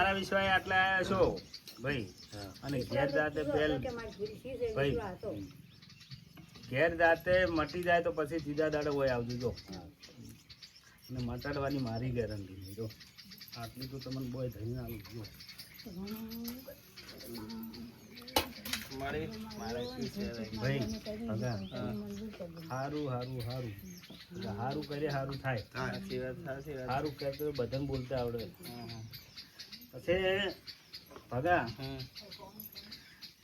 મારા વિશ્વાસ આટલા આયા છો ભાઈ અને ઘેર જાતે પેલ ભાઈ ઘેર જાતે મટી જાય તો પછી ત્રીજા દાડે હોય આવજો જો અને મટાડવાની મારી ગેરંટી નહીં જો આટલી તો તમને બોય થઈને આવું જો ભાઈ ભગા હારું હારું હારું હારું કરે હારું થાય હારું કરે તો બધાને બોલતા આવડે પછી ભગા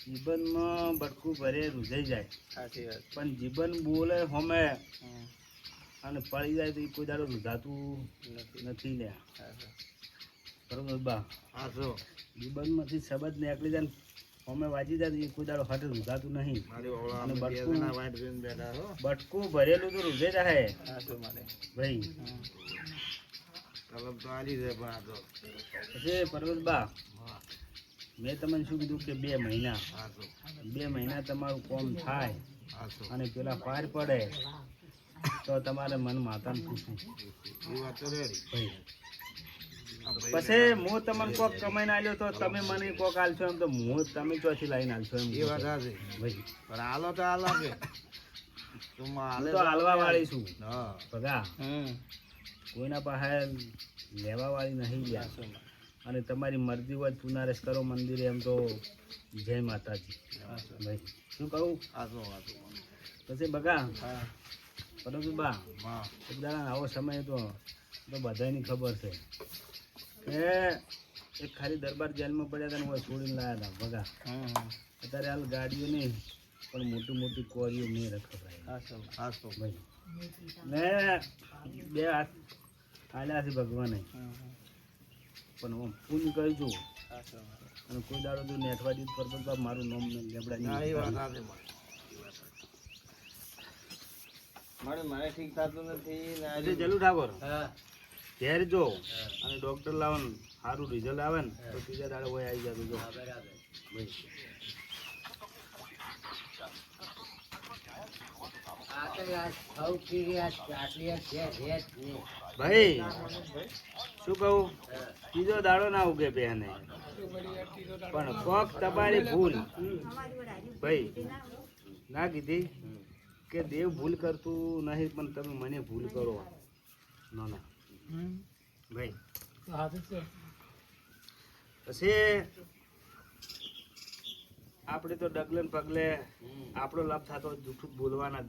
જીવનમાં બટકું ભરે રૂજાઈ જાય પણ જીવન બોલે હોમે અને પડી જાય તો એ કોઈ દાડો રૂજાતું નથી લે બરોબર બા જીવનમાંથી શબ્દ નીકળી જાય હોમે વાજી જાય એ કોઈ દાડો હટ રૂજાતું નહીં અને બટકું ભરેલું તો રૂજે જાય ભાઈ પછી પર્વત બા મેં તમને શું કીધું કે 2 મહિના તમારું કોમ થાય અને પેલા પાર પડે તો તમારે મન માતાને પૂછવું પછી હું તમને કોક કમાઈને આલ્યો તો તમે મને કોક આલશો એમ તો હું તમે ચોથી લાઈને આલશો એમ એ વાત છે ભાઈ પણ હાલો તો હાલો કે તું તો હાલવા વાળી છું ભગા કોઈના પાસે લેવા વાળી નહીં ગયા અને તમારી મરજી હોય પુનારેશ કરો મંદિરે એમ તો જય માતાજી ભાઈ શું કહું પછી બગા પરંતુ બા એકદાડા આવો સમય તો બધાની ખબર છે કે એક ખાલી દરબાર જેલમાં પડ્યા હતા ને હું છોડીને લાયા હતા બગા અત્યારે હાલ ગાડીઓ નહીં પણ મોટી મોટી કોરીઓ નહીં રખડાય ભાઈ ને 2 હાથ આલ્યા છે ભગવાને પણ હું પૂન કરજો અને કોઈ દાડો જો નેઠવા દીધ પર તો મારું નામ લેબડા મારે ઠીક થતું નથી જલુ ઠાકોર ઘેર જો અને ડોક્ટર લાવન સારું રિઝલ્ટ આવે ને તો ત્રીજા દાડે હોય આવી જતું જો ભાઈ શું કહું ત્રીજો દાડો ના ઉગે બેને પણ કોક તમારી ભૂલ ભાઈ ના કીધી કે દેવ ભૂલ કરતું નહીં પણ તમે મને ભૂલ કરો ના ભાઈ પછી આપણે તો ડગલે ને પગલે આપણો લાભ થતો જૂઠું બોલવાના જ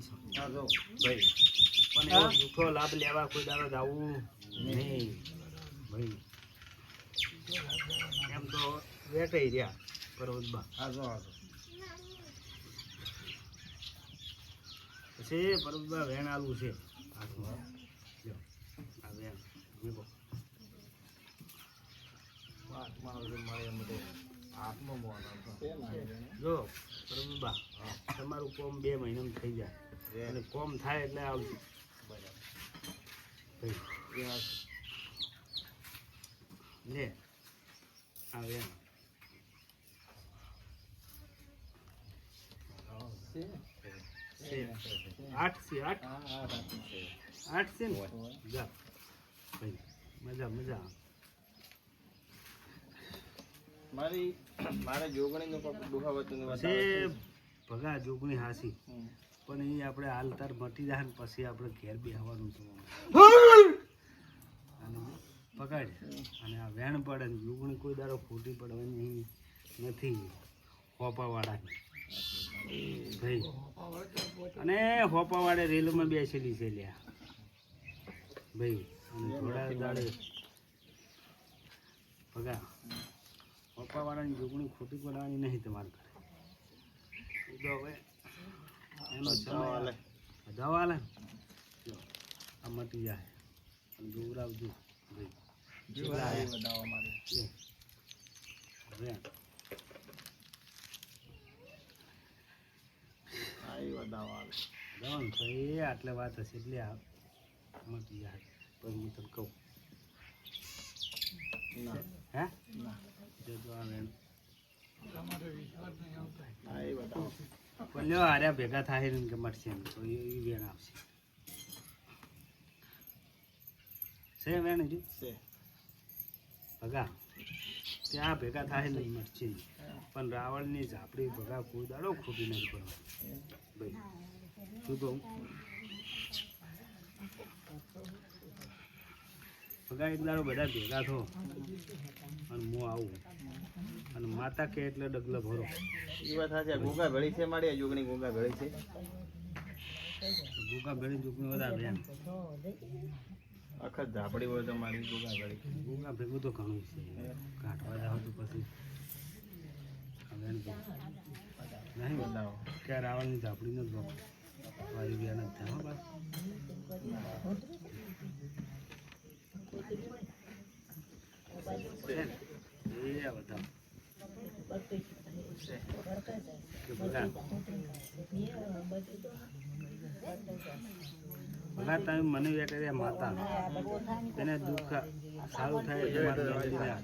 ભાઈ પણ એવો જૂઠો લાભ લેવા કોઈ દાડો જવું નહીં ભાઈ એમ તો વેટાઈ રહ્યા પર્વતબા પછી પર્વતબા વેણ આલું છે જો પર્વતબા તમારું કોમ 2 મહિનામાં થઈ જાય અને કોમ થાય એટલે આવજો લે આવે 8 છે 8 છે ને જા ભાઈ મજા મારે જોગણી નો દુખાવત છે ભગા જોગણી હાસી પણ એ આપણે હાલ તાર મટી જાય ને પછી આપણે ઘેર બેહવાનું છે અને પકડ અને આ વેણ પડે ને જોગણી કોઈ દાડો ફૂટી પડવાની નથી હોપાવાળાની ભાઈ અને હોપાવાળે રેલમાં બેસેલી છે લ્યા ભાઈ અને થોડા દાડે ભગા હોપાવાળાની જોગણી ખોટી પડવાની નહીં તમારે ઘરે તો હવે એનો સમય દવા લે આ મટી જાય અને દોરાવજો ભાઈ આટલે વાત હશે એટલે મટી જાય પછી હું તને કહું હે પણ આર્યા ભેગા થાય ને કે મળશે એમ તો એ વેણ આવશે છે વેણ હજુ ભગા ત્યાં ભેગા થાય નહીં મરચી પણ રાવણની ઝાપડી ભગા કોઈ દાડો ખોટી નહીં પડવા ભાઈ શું કહું ભગા એક દાડો બધા ભેગા થો અને હું આવું અને માતા કે એટલે ડગલો ભરો એ વાત સાચી ગોગા ભેળી છે મારી જોગણી ગોગા ભેળી છે ગોગા ભેળી જોગણી વધારે એમ આખા ઝાપડી હોય તો મારી ગોગા ભેળી ગોગા ભેગું તો ઘણું છે કાઢવા જાવ તો પછી હવે નહીં બતાવો કે રાવણની ઝાપડી ન જો વાયુ ગયા નથી હા બસ એ બતાવો ભગા તમે મને વેટે માતા તેને દુઃખ સારું થાય